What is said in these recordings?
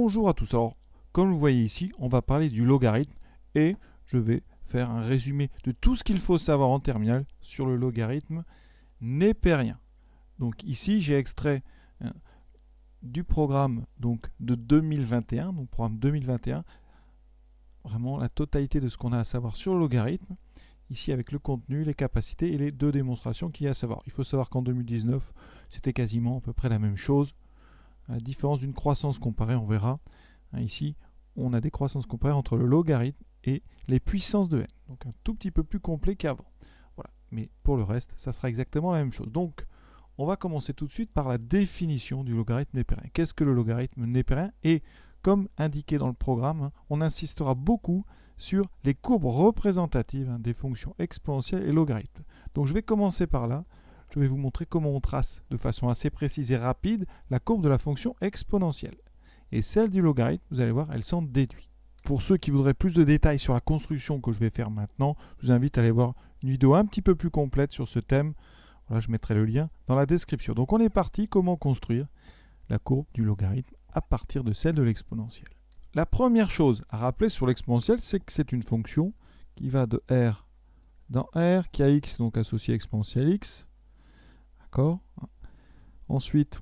Bonjour à tous. Alors, comme vous voyez ici, on va parler du logarithme et je vais faire un résumé de tout ce qu'il faut savoir en terminale sur le logarithme népérien. Donc ici, j'ai extrait du programme de 2021, donc programme 2021, vraiment la totalité de ce qu'on a à savoir sur le logarithme. Ici avec le contenu, les capacités et les deux démonstrations qu'il y a à savoir. Il faut savoir qu'en 2019, c'était quasiment à peu près la même chose. À la différence d'une croissance comparée, on verra. Ici, on a des croissances comparées entre le logarithme et les puissances de n. Donc un tout petit peu plus complet qu'avant. Voilà. Mais pour le reste, ça sera exactement la même chose. Donc, on va commencer tout de suite par la définition du logarithme népérien. Qu'est-ce que le logarithme népérien? Et comme indiqué dans le programme, on insistera beaucoup sur les courbes représentatives des fonctions exponentielles et logarithmes. Donc je vais commencer par là. Je vais vous montrer comment on trace de façon assez précise et rapide la courbe de la fonction exponentielle. Et celle du logarithme, vous allez voir, elle s'en déduit. Pour ceux qui voudraient plus de détails sur la construction que je vais faire maintenant, je vous invite à aller voir une vidéo un petit peu plus complète sur ce thème. Voilà, je mettrai le lien dans la description. Donc on est parti, comment construire la courbe du logarithme à partir de celle de l'exponentielle. La première chose à rappeler sur l'exponentielle, c'est que c'est une fonction qui va de R dans R, qui a x donc associé à exponentielle x. D'accord. Ensuite,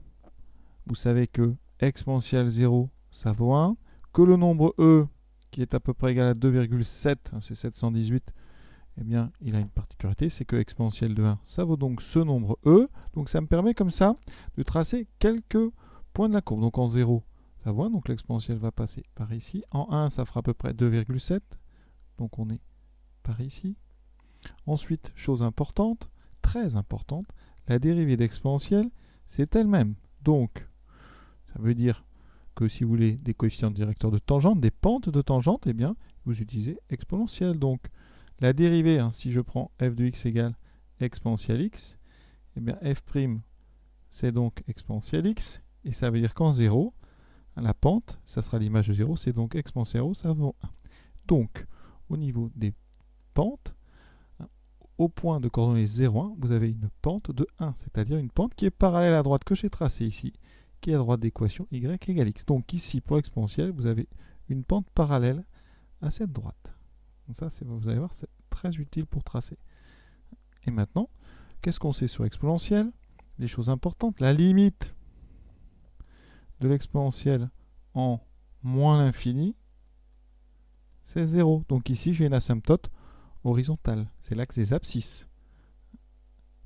vous savez que exponentielle 0, ça vaut 1. Que le nombre e, qui est à peu près égal à 2,7, c'est 718, eh bien, il a une particularité, c'est que exponentielle de 1, ça vaut donc ce nombre e. Donc ça me permet comme ça de tracer quelques points de la courbe. Donc en 0, ça vaut 1, donc l'exponentielle va passer par ici. En 1, ça fera à peu près 2,7, donc on est par ici. Ensuite, chose importante, très importante, la dérivée d'exponentielle, c'est elle-même. Donc, ça veut dire que si vous voulez des coefficients directeurs de tangente, des pentes de tangente, eh bien, vous utilisez exponentielle. Donc, la dérivée, si je prends f de x égale exponentielle x, eh bien, f', c'est donc exponentielle x, et ça veut dire qu'en 0, la pente, ça sera l'image de 0, c'est donc exponentielle 0, ça vaut 1. Donc, au niveau des pentes, au point de coordonnées 0, 1, vous avez une pente de 1, c'est-à-dire une pente qui est parallèle à la droite que j'ai tracée ici, qui est à droite d'équation y égale x. Donc ici, pour l'exponentielle, vous avez une pente parallèle à cette droite. Donc ça, vous allez voir, c'est très utile pour tracer. Et maintenant, qu'est-ce qu'on sait sur l'exponentielle? Des choses importantes. La limite de l'exponentielle en moins l'infini, c'est 0. Donc ici, j'ai une asymptote horizontale. C'est l'axe des abscisses.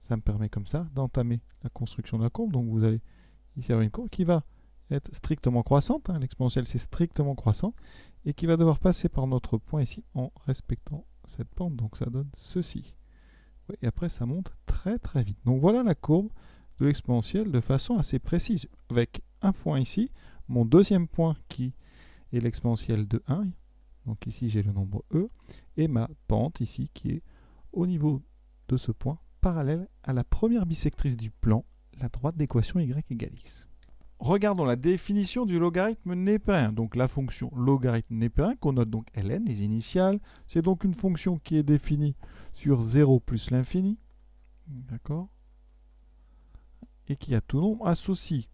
Ça me permet comme ça d'entamer la construction de la courbe. Donc vous allez ici avoir une courbe qui va être strictement croissante. L'exponentielle, c'est strictement croissant. Et qui va devoir passer par notre point ici en respectant cette pente. Donc ça donne ceci. Et après, ça monte très très vite. Donc voilà la courbe de l'exponentielle de façon assez précise. Avec un point ici, mon deuxième point qui est l'exponentielle de 1. Donc ici, j'ai le nombre e. Et ma pente ici qui est au niveau de ce point parallèle à la première bisectrice du plan, la droite d'équation y égale x. Regardons la définition du logarithme népérien. Donc la fonction logarithme népérien, qu'on note donc ln, les initiales, c'est donc une fonction qui est définie sur 0 plus l'infini, d'accord, et qui à tout nombre associe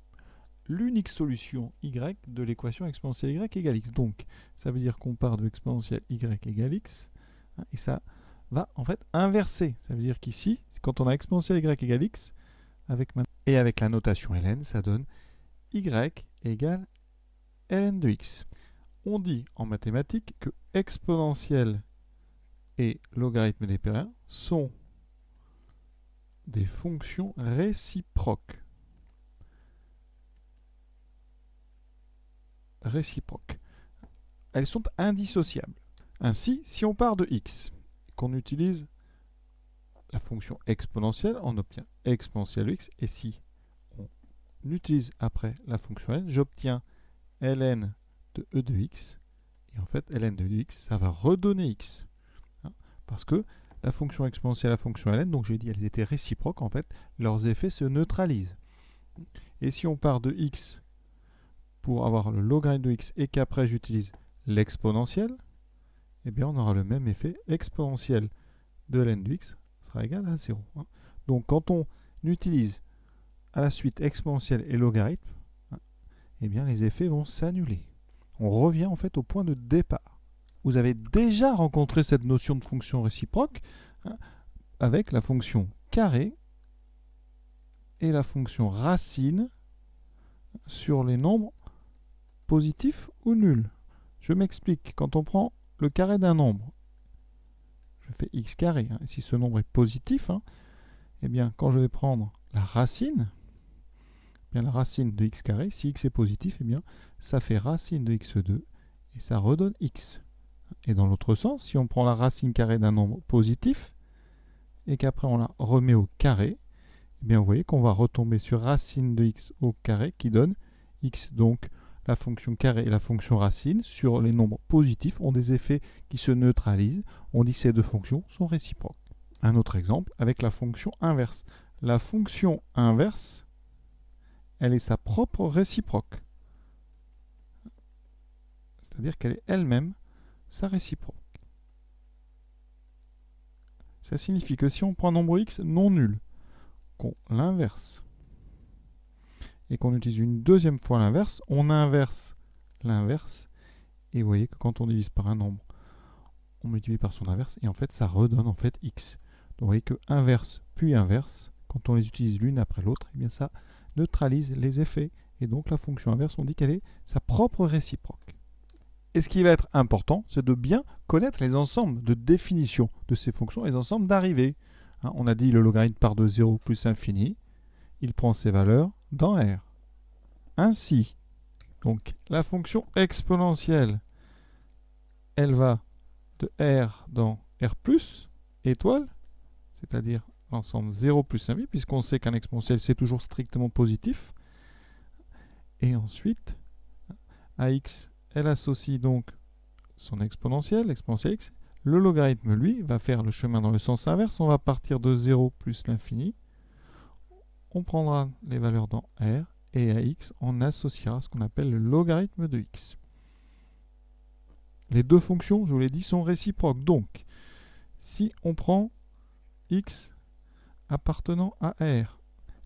l'unique solution y de l'équation exponentielle y égale x. Donc ça veut dire qu'on part de exponentielle y égale x, et ça va en fait inverser. Ça veut dire qu'ici, quand on a exponentielle y égale x, avec la notation ln, ça donne y égale ln de x. On dit en mathématiques que exponentielle et logarithme népérien sont des fonctions réciproques. Elles sont indissociables. Ainsi, si on part de x, qu'on utilise la fonction exponentielle, on obtient exponentielle de x, et si on utilise après la fonction n, j'obtiens ln de e de x, et en fait ln de x, ça va redonner x. Parce que la fonction exponentielle et la fonction ln, donc j'ai dit elles étaient réciproques, en fait, leurs effets se neutralisent. Et si on part de x pour avoir le logarithme de x et qu'après j'utilise l'exponentielle, eh bien on aura le même effet exponentielle de ln de x sera égal à 0. Donc quand on utilise à la suite exponentielle et logarithme, eh bien les effets vont s'annuler. on revient en fait au point de départ. Vous avez déjà rencontré cette notion de fonction réciproque avec la fonction carré et la fonction racine sur les nombres positifs ou nuls. Je m'explique. Quand on prend le carré d'un nombre, je fais x carré. Si ce nombre est positif, eh bien, quand je vais prendre la racine, bien, la racine de x carré, si x est positif, eh bien, ça fait racine de x2 et ça redonne x. Et dans l'autre sens, si on prend la racine carrée d'un nombre positif et qu'après on la remet au carré, eh bien, vous voyez qu'on va retomber sur racine de x au carré qui donne x. Donc, la fonction carré et la fonction racine sur les nombres positifs ont des effets qui se neutralisent. On dit que ces deux fonctions sont réciproques. Un autre exemple avec la fonction inverse. La fonction inverse, elle est sa propre réciproque. C'est-à-dire qu'elle est elle-même sa réciproque. Ça signifie que si on prend un nombre x non nul, qu'on l'inverse, et qu'on utilise une deuxième fois l'inverse, on inverse l'inverse, et vous voyez que quand on divise par un nombre, on multiplie par son inverse, et en fait ça redonne en fait x. Donc vous voyez que inverse puis inverse, quand on les utilise l'une après l'autre, eh bien ça neutralise les effets, et donc la fonction inverse, on dit qu'elle est sa propre réciproque. Et ce qui va être important, c'est de bien connaître les ensembles de définition de ces fonctions, les ensembles d'arrivée. On a dit le logarithme part de 0 plus infini, il prend ses valeurs dans R. Ainsi, donc la fonction exponentielle, elle va de R dans R plus étoile, c'est-à-dire l'ensemble 0 plus infini, puisqu'on sait qu'un exponentiel c'est toujours strictement positif. Et ensuite, à x, elle associe donc son exponentielle, l'exponentielle x. Le logarithme, lui, va faire le chemin dans le sens inverse. On va partir de 0 plus l'infini. On prendra les valeurs dans R, et à x, on associera ce qu'on appelle le logarithme de x. Les deux fonctions, je vous l'ai dit, sont réciproques. Donc, si on prend x appartenant à R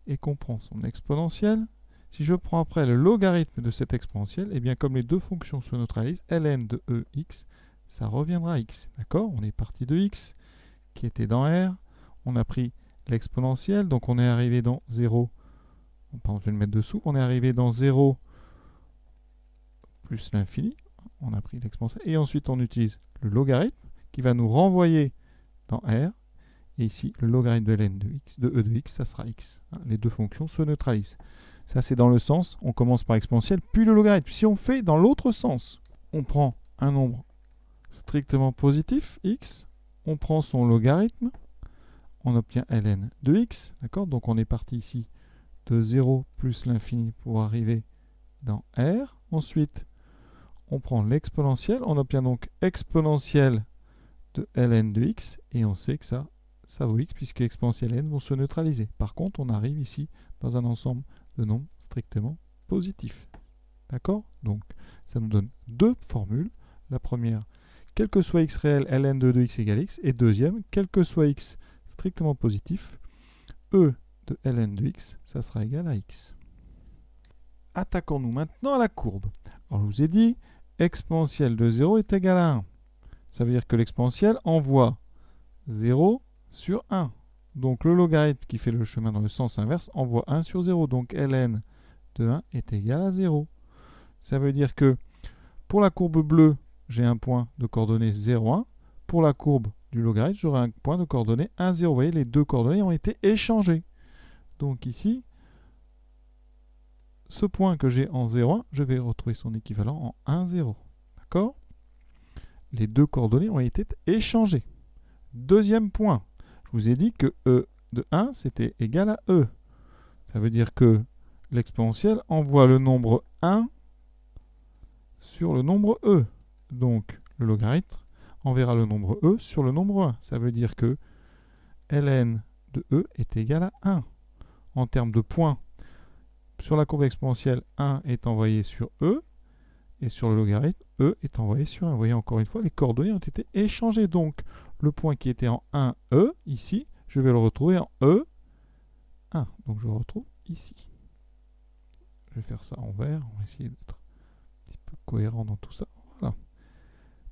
et qu'on prend son exponentielle, si je prends après le logarithme de cette exponentielle, eh bien comme les deux fonctions se neutralisent, ln de ex, ça reviendra à x. D'accord? On est parti de x qui était dans R, on a pris l'exponentielle, donc on est arrivé dans 0, pardon, je vais le mettre dessous, on est arrivé dans 0 plus l'infini, on a pris l'exponentielle, et ensuite on utilise le logarithme qui va nous renvoyer dans R, et ici le logarithme de ln de e de x, ça sera x. Les deux fonctions se neutralisent. Ça c'est dans le sens, on commence par exponentielle, puis le logarithme. Si on fait dans l'autre sens, on prend un nombre strictement positif, x, on prend son logarithme, on obtient ln de x, d'accord? Donc on est parti ici de 0 plus l'infini pour arriver dans R. Ensuite, on prend l'exponentielle, on obtient donc exponentielle de ln de x, et on sait que ça vaut x, puisque exponentielle et n vont se neutraliser. Par contre, on arrive ici dans un ensemble de nombres strictement positifs. D'accord? Donc, ça nous donne deux formules. La première, quel que soit x réel, ln de x égale x. Et deuxième, quel que soit x strictement positif, e de ln de x, ça sera égal à x. Attaquons-nous maintenant à la courbe. Alors, je vous ai dit, exponentielle de 0 est égal à 1. Ça veut dire que l'exponentielle envoie 0 sur 1. Donc le logarithme qui fait le chemin dans le sens inverse envoie 1 sur 0. Donc ln de 1 est égal à 0. Ça veut dire que pour la courbe bleue, j'ai un point de coordonnées 0, 1. Pour la courbe du logarithme, j'aurai un point de coordonnées 1, 0. Vous voyez, les deux coordonnées ont été échangées. Donc ici, ce point que j'ai en 0, 1, je vais retrouver son équivalent en 1, 0. D'accord? Les deux coordonnées ont été échangées. Deuxième point, je vous ai dit que e de 1, c'était égal à e. Ça veut dire que l'exponentielle envoie le nombre 1 sur le nombre e. Donc, le logarithme enverra le nombre e sur le nombre 1. Ça veut dire que ln de e est égal à 1. En termes de points, sur la courbe exponentielle, 1 est envoyé sur e, et sur le logarithme, e est envoyé sur 1. Vous voyez, encore une fois, les coordonnées ont été échangées. Donc, le point qui était en 1e, ici, je vais le retrouver en E1. Donc, je le retrouve ici. Je vais faire ça en vert. On va essayer d'être un petit peu cohérent dans tout ça. Voilà.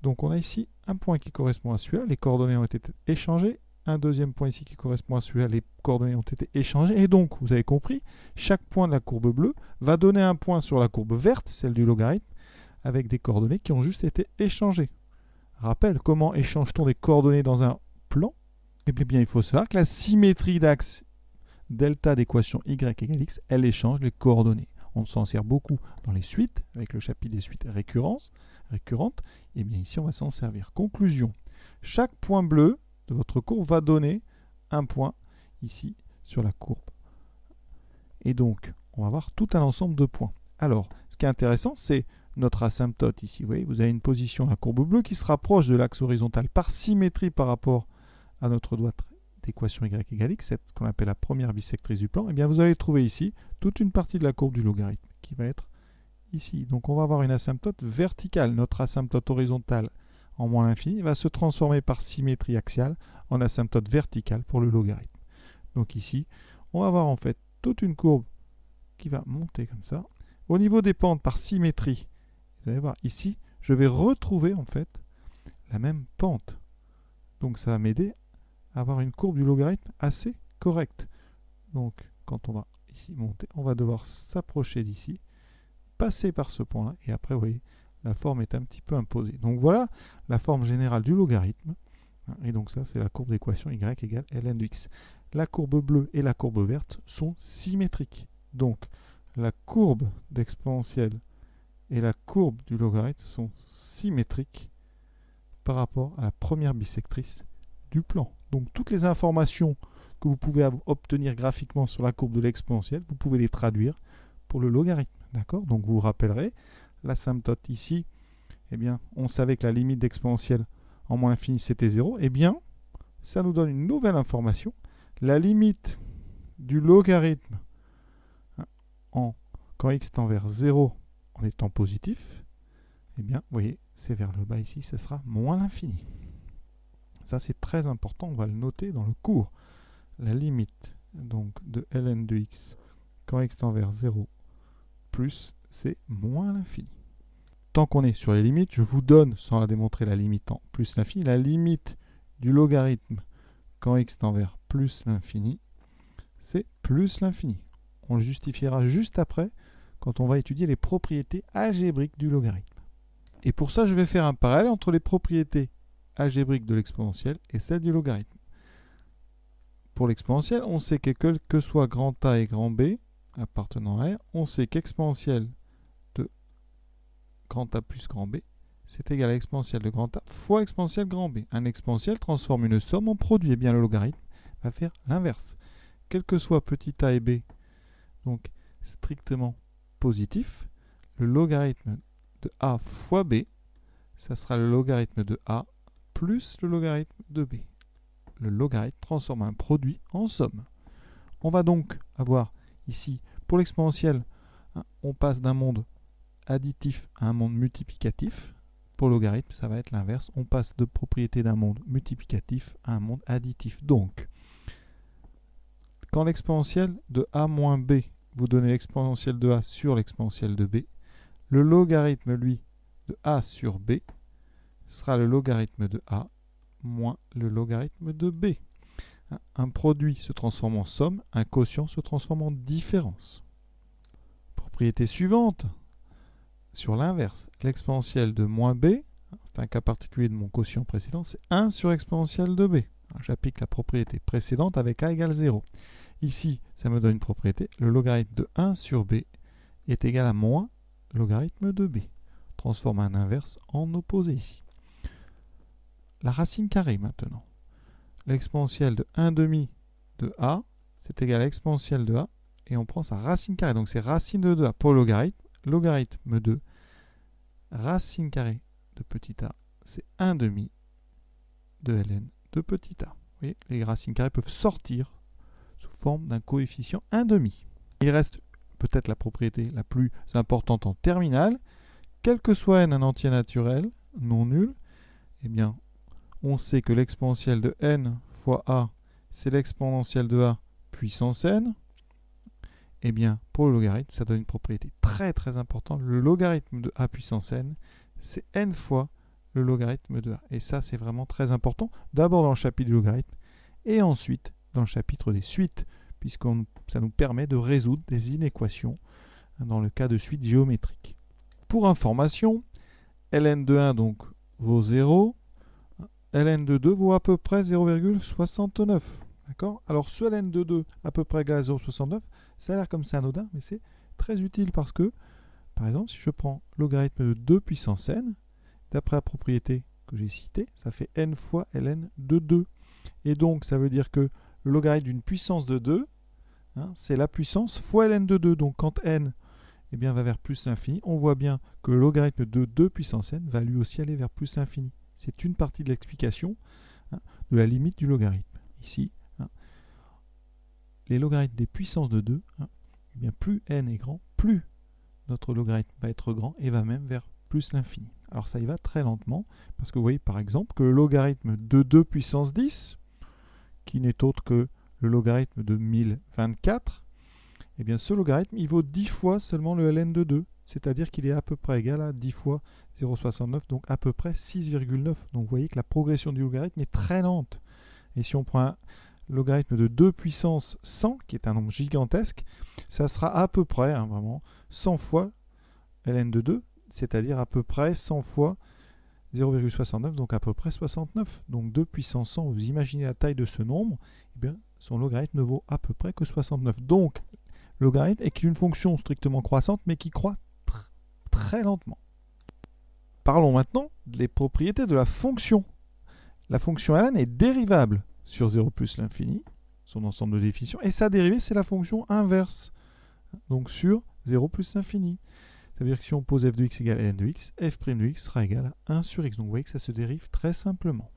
Donc on a ici un point qui correspond à celui-là, les coordonnées ont été échangées. Un deuxième point ici qui correspond à celui-là, les coordonnées ont été échangées. Et donc, vous avez compris, chaque point de la courbe bleue va donner un point sur la courbe verte, celle du logarithme, avec des coordonnées qui ont juste été échangées. Rappel, comment échange-t-on des coordonnées dans un plan? Eh bien, il faut savoir que la symétrie d'axe delta d'équation y égale x, elle échange les coordonnées. On s'en sert beaucoup dans les suites, avec le chapitre des suites récurrentes. Et bien ici, on va s'en servir. Conclusion. Chaque point bleu de votre courbe va donner un point ici sur la courbe. Et donc, on va avoir tout un ensemble de points. Alors, ce qui est intéressant, c'est notre asymptote ici. Vous voyez, vous avez une position, la courbe bleue, qui se rapproche de l'axe horizontal par symétrie par rapport à notre droite d'équation y égale x, cette qu'on appelle la première bisectrice du plan. Et bien, vous allez trouver ici toute une partie de la courbe du logarithme qui va être ici. Donc, on va avoir une asymptote verticale. Notre asymptote horizontale en moins l'infini va se transformer par symétrie axiale en asymptote verticale pour le logarithme. Donc ici, on va avoir en fait toute une courbe qui va monter comme ça. Au niveau des pentes par symétrie, vous allez voir ici, je vais retrouver en fait la même pente. Donc ça va m'aider à avoir une courbe du logarithme assez correcte. Donc quand on va ici monter, on va devoir s'approcher d'ici, passer par ce point-là, et après vous voyez, la forme est un petit peu imposée. Donc voilà la forme générale du logarithme. Et donc ça, c'est la courbe d'équation y égale ln de x. La courbe bleue et la courbe verte sont symétriques. Donc la courbe d'exponentielle et la courbe du logarithme sont symétriques par rapport à la première bisectrice du plan. Donc toutes les informations que vous pouvez obtenir graphiquement sur la courbe de l'exponentielle, vous pouvez les traduire pour le logarithme. D'accord? Donc vous vous rappellerez, l'asymptote ici, eh bien, on savait que la limite d'exponentielle en moins l'infini c'était 0. Eh bien, ça nous donne une nouvelle information. La limite du logarithme quand x tend vers 0 en étant positif, eh bien, vous voyez, c'est vers le bas ici, ce sera moins l'infini. Ça, c'est très important, on va le noter dans le cours. La limite donc de ln de x quand x tend vers 0 plus, c'est moins l'infini. Tant qu'on est sur les limites, je vous donne, sans la démontrer, la limite en plus l'infini. La limite du logarithme quand x tend vers plus l'infini, c'est plus l'infini. On le justifiera juste après, quand on va étudier les propriétés algébriques du logarithme. Et pour ça, je vais faire un parallèle entre les propriétés algébriques de l'exponentielle et celles du logarithme. Pour l'exponentielle, on sait que quel que soit grand A et grand B appartenant à R, on sait qu'exponentielle de grand A plus grand B, c'est égal à exponentielle de grand A fois exponentielle grand B. Un exponentiel transforme une somme en produit. Et bien le logarithme va faire l'inverse. Quel que soit petit a et b, donc strictement positif, le logarithme de a fois b, ça sera le logarithme de a plus le logarithme de b. Le logarithme transforme un produit en somme. On va donc avoir ici, pour l'exponentielle, on passe d'un monde additif à un monde multiplicatif. Pour le logarithme, ça va être l'inverse. On passe de propriété d'un monde multiplicatif à un monde additif. Donc, quand l'exponentielle de a moins b, vous donnez l'exponentielle de a sur l'exponentielle de b, le logarithme, lui, de a sur b, sera le logarithme de a moins le logarithme de b. Un produit se transforme en somme, un quotient se transforme en différence. Propriété suivante, sur l'inverse, l'exponentielle de moins b, c'est un cas particulier de mon quotient précédent, c'est 1 sur exponentielle de b. J'applique la propriété précédente avec a égale 0. Ici, ça me donne une propriété, le logarithme de 1 sur b est égal à moins logarithme de b. On transforme un inverse en opposé ici. La racine carrée maintenant. L'exponentielle de 1/2 de a, c'est égal à l'exponentielle de a, et on prend sa racine carrée. Donc c'est racine de 2a pour le logarithme de racine carrée de petit a, c'est 1/2 de ln de petit a. Vous voyez, les racines carrées peuvent sortir sous forme d'un coefficient 1/2. Il reste peut-être la propriété la plus importante en terminale. Quel que soit n un entier naturel non nul, eh bien, on sait que l'exponentielle de n fois a, c'est l'exponentielle de a puissance n. eh bien, pour le logarithme, ça donne une propriété très très importante. Le logarithme de a puissance n, c'est n fois le logarithme de a. Et ça, c'est vraiment très important. D'abord dans le chapitre du logarithme, et ensuite dans le chapitre des suites, puisque ça nous permet de résoudre des inéquations dans le cas de suite géométrique. Pour information, ln de 1 donc vaut 0, ln de 2 vaut à peu près 0,69. D'accord? Alors ce ln de 2 à peu près égal à 0,69, ça a l'air comme c'est anodin, mais c'est très utile parce que, par exemple, si je prends logarithme de 2 puissance n, d'après la propriété que j'ai citée, ça fait n fois ln de 2. Et donc, ça veut dire que le logarithme d'une puissance de 2, c'est la puissance fois ln de 2. Donc, quand n va vers plus l'infini, on voit bien que le logarithme de 2 puissance n va lui aussi aller vers plus l'infini. C'est une partie de l'explication de la limite du logarithme. Ici, les logarithmes des puissances de 2, plus n est grand, plus notre logarithme va être grand et va même vers plus l'infini. Alors ça y va très lentement, parce que vous voyez par exemple que le logarithme de 2 puissance 10, qui n'est autre que le logarithme de 1024, eh bien ce logarithme il vaut 10 fois seulement le ln de 2, c'est-à-dire qu'il est à peu près égal à 10 fois 0,69, donc à peu près 6,9. Donc vous voyez que la progression du logarithme est très lente. Et si on prend un logarithme de 2 puissance 100, qui est un nombre gigantesque, ça sera à peu près, vraiment, 100 fois ln de 2, c'est-à-dire à peu près 100 fois 0,69, donc à peu près 69. Donc 2 puissance 100, vous imaginez la taille de ce nombre, eh bien, son logarithme ne vaut à peu près que 69. Donc, le logarithme est une fonction strictement croissante, mais qui croît très lentement. Parlons maintenant des propriétés de la fonction. La fonction ln est dérivable sur 0 plus l'infini, son ensemble de définitions, et sa dérivée, c'est la fonction inverse, donc sur 0 plus l'infini. Ça veut dire que si on pose f de x égale ln de x, f' de x sera égal à 1 sur x. Donc vous voyez que ça se dérive très simplement.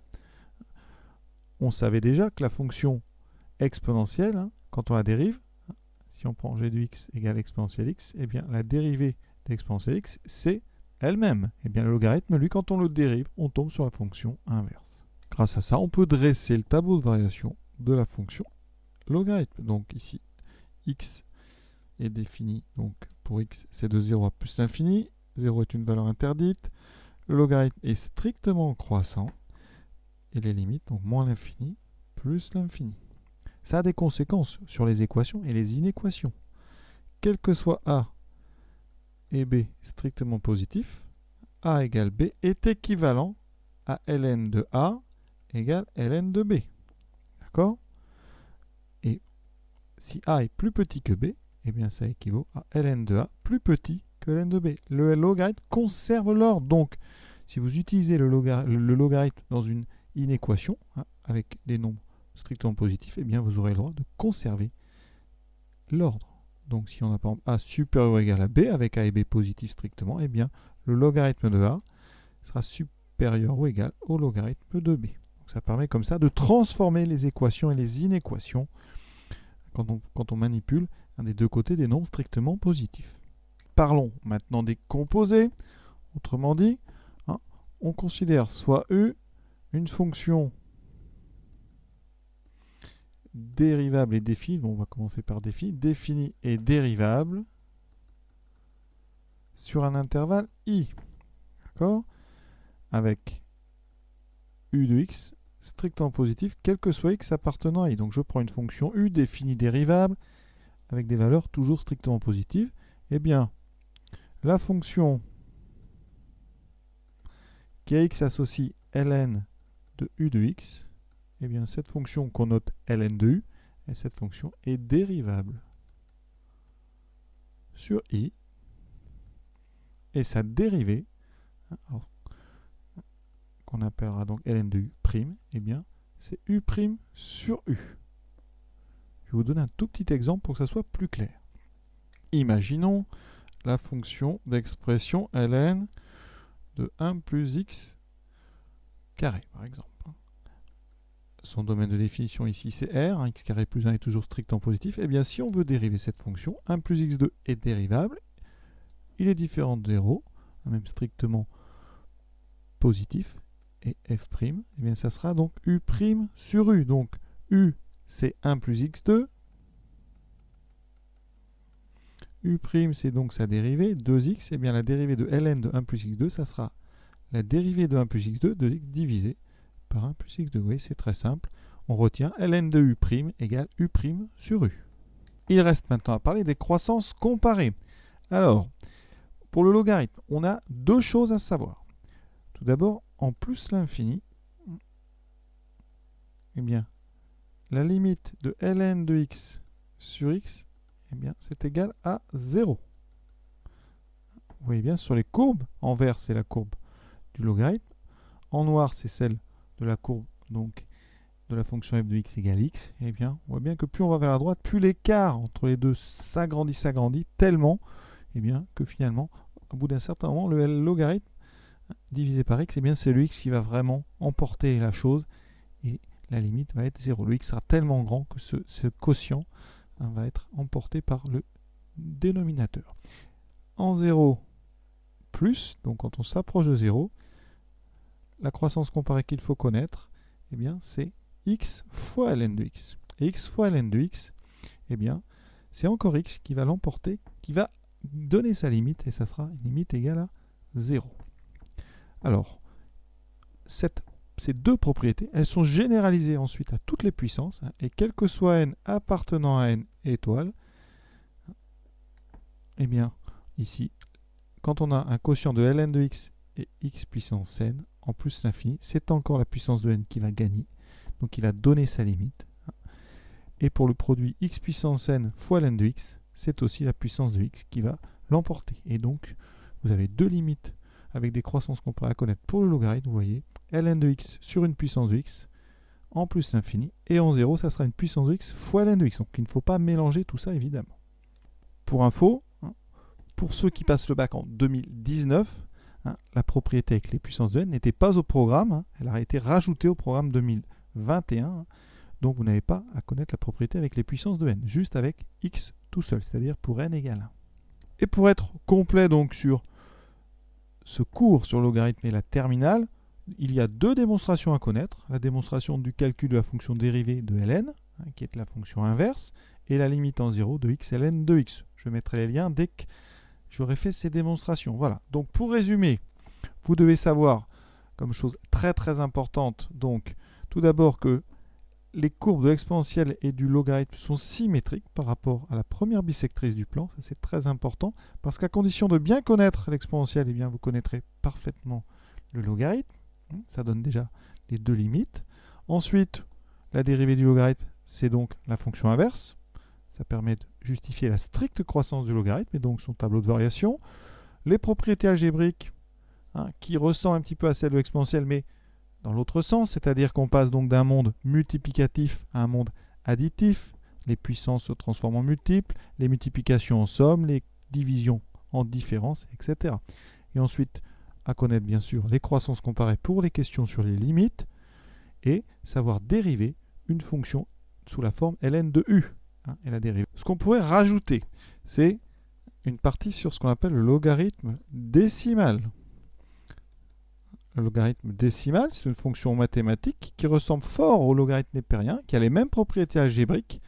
On savait déjà que la fonction exponentielle, quand on la dérive, si on prend g de x égale exponentielle x, eh bien la dérivée d'exponentielle x, c'est elle-même. Eh bien le logarithme, lui, quand on le dérive, on tombe sur la fonction inverse. Grâce à ça, on peut dresser le tableau de variation de la fonction logarithme. Donc ici, x est défini, donc pour x, c'est de 0 à plus l'infini. 0 est une valeur interdite. Le logarithme est strictement croissant. Et les limites, donc moins l'infini, plus l'infini. Ça a des conséquences sur les équations et les inéquations. Quel que soit a et b strictement positif, a égale b est équivalent à ln de a égale ln de b. D'accord? Et si a est plus petit que b, eh bien ça équivaut à ln de a plus petit que ln de b. Le logarithme conserve l'ordre. Donc, si vous utilisez le logarithme dans une inéquation, avec des nombres strictement positifs, eh bien vous aurez le droit de conserver l'ordre. Donc si on a par exemple a supérieur ou égal à b, avec a et b positifs strictement, eh bien le logarithme de a sera supérieur ou égal au logarithme de b. Donc ça permet comme ça de transformer les équations et les inéquations quand on manipule des deux côtés des nombres strictement positifs. Parlons maintenant des composés. Autrement dit, on considère soit u une fonction dérivable et définie, bon, on va commencer par définie et dérivable sur un intervalle i, d'accord, avec u de x strictement positif, quel que soit x appartenant à i. Donc je prends une fonction u définie dérivable avec des valeurs toujours strictement positives. Eh bien, la fonction qui à x associe ln de u de x, eh bien cette fonction qu'on note ln de u, et cette fonction est dérivable sur i, et sa dérivée, qu'on appellera donc ln de u prime, eh bien c'est u prime sur u. Je vais vous donner un tout petit exemple pour que ça soit plus clair. Imaginons la fonction d'expression ln de 1 plus x carré, par exemple. Son domaine de définition ici c'est R, x carré plus 1 est toujours strictement positif. Et bien si on veut dériver cette fonction, 1 plus x2 est dérivable, il est différent de 0, même strictement positif, et f', et bien ça sera donc u' sur u. Donc u c'est 1 plus x2, U', c'est donc sa dérivée. 2x, et bien la dérivée de ln de 1 plus x2, ça sera la dérivée de 1 plus x2 de x divisé par 1 plus x2. Oui, c'est très simple. On retient ln de U' égale U' sur U. Il reste maintenant à parler des croissances comparées. Alors, pour le logarithme, on a deux choses à savoir. Tout d'abord, en plus l'infini, eh bien, la limite de ln de x sur x, eh bien, c'est égal à 0. Vous voyez bien, sur les courbes, en vert, c'est la courbe du logarithme. En noir, c'est celle de la courbe donc, de la fonction f de x égale x. Eh bien, on voit bien que plus on va vers la droite, plus l'écart entre les deux s'agrandit tellement eh bien, que finalement, au bout d'un certain moment, le logarithme divisé par x, eh bien, c'est le x qui va vraiment emporter la chose et la limite va être 0. Le x sera tellement grand que ce quotient va être emporté par le dénominateur. En 0 plus, donc quand on s'approche de 0, la croissance comparée qu'il faut connaître, eh bien, c'est x fois ln de x. Et x fois ln de x, eh bien, c'est encore x qui va l'emporter, qui va donner sa limite, et ça sera une limite égale à 0. Alors, ces deux propriétés, elles sont généralisées ensuite à toutes les puissances, et quel que soit n appartenant à n étoile, eh bien, ici, quand on a un quotient de ln de x et x puissance n, en plus l'infini, c'est encore la puissance de n qui va gagner, donc il va donner sa limite. Et pour le produit x puissance n fois ln de x, c'est aussi la puissance de x qui va l'emporter. Et donc, vous avez deux limites avec des croissances comparées à connaître pour le logarithme, vous voyez, ln de x sur une puissance de x, en plus l'infini, et en 0, ça sera une puissance de x fois ln de x. Donc il ne faut pas mélanger tout ça, évidemment. Pour info, pour ceux qui passent le bac en 2019, la propriété avec les puissances de n n'était pas au programme, elle a été rajoutée au programme 2021, donc vous n'avez pas à connaître la propriété avec les puissances de n, juste avec x tout seul, c'est-à-dire pour n égale 1. Et pour être complet donc sur ce cours sur le logarithme et la terminale, il y a deux démonstrations à connaître, la démonstration du calcul de la fonction dérivée de ln, qui est la fonction inverse, et la limite en 0 de x ln de x. Je mettrai les liens dès que j'aurai fait ces démonstrations. Voilà. Donc pour résumer, vous devez savoir, comme chose très très importante, donc tout d'abord que les courbes de l'exponentielle et du logarithme sont symétriques par rapport à la première bisectrice du plan. Ça c'est très important, parce qu'à condition de bien connaître l'exponentielle, eh bien vous connaîtrez parfaitement le logarithme. Ça donne déjà les deux limites. Ensuite, la dérivée du logarithme, c'est donc la fonction inverse. Ça permet de justifier la stricte croissance du logarithme et donc son tableau de variation. Les propriétés algébriques qui ressemblent un petit peu à celles de l'exponentielle, mais dans l'autre sens, c'est-à-dire qu'on passe donc d'un monde multiplicatif à un monde additif. Les puissances se transforment en multiples, les multiplications en somme, les divisions en différences, etc. Et ensuite, à connaître bien sûr les croissances comparées pour les questions sur les limites et savoir dériver une fonction sous la forme ln de u. Et la dérivée. Ce qu'on pourrait rajouter, c'est une partie sur ce qu'on appelle le logarithme décimal. Le logarithme décimal, c'est une fonction mathématique qui ressemble fort au logarithme népérien, qui a les mêmes propriétés algébriques,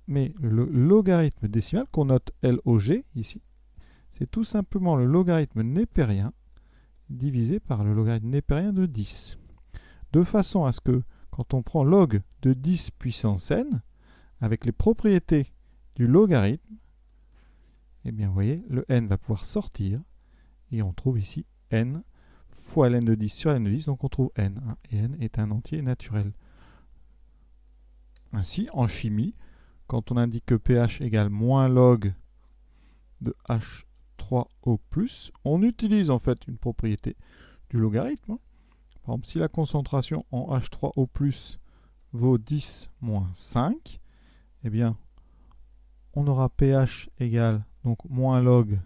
mais le logarithme décimal, qu'on note LOG ici, c'est tout simplement le logarithme népérien divisé par le logarithme népérien de 10. De façon à ce que, quand on prend log de 10 puissance n, avec les propriétés du logarithme, eh bien vous voyez, le n va pouvoir sortir, et on trouve ici n fois ln de 10 sur ln de 10, donc on trouve n, et n est un entier naturel. Ainsi, en chimie, quand on indique que pH égale moins log de H3O+, on utilise en fait une propriété du logarithme. Par exemple, si la concentration en H3O+, vaut 10 moins 5, eh bien, on aura pH égale donc moins log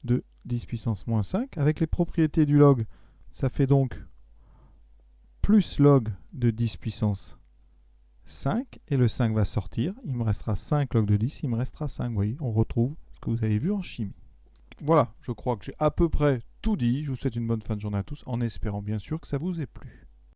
de 10 puissance moins 5. Avec les propriétés du log, ça fait donc plus log de 10 puissance 5. Et le 5 va sortir. Il me restera 5 log de 10. Il me restera 5. Vous voyez, on retrouve ce que vous avez vu en chimie. Voilà, je crois que j'ai à peu près tout dit. Je vous souhaite une bonne fin de journée à tous, en espérant bien sûr que ça vous ait plu.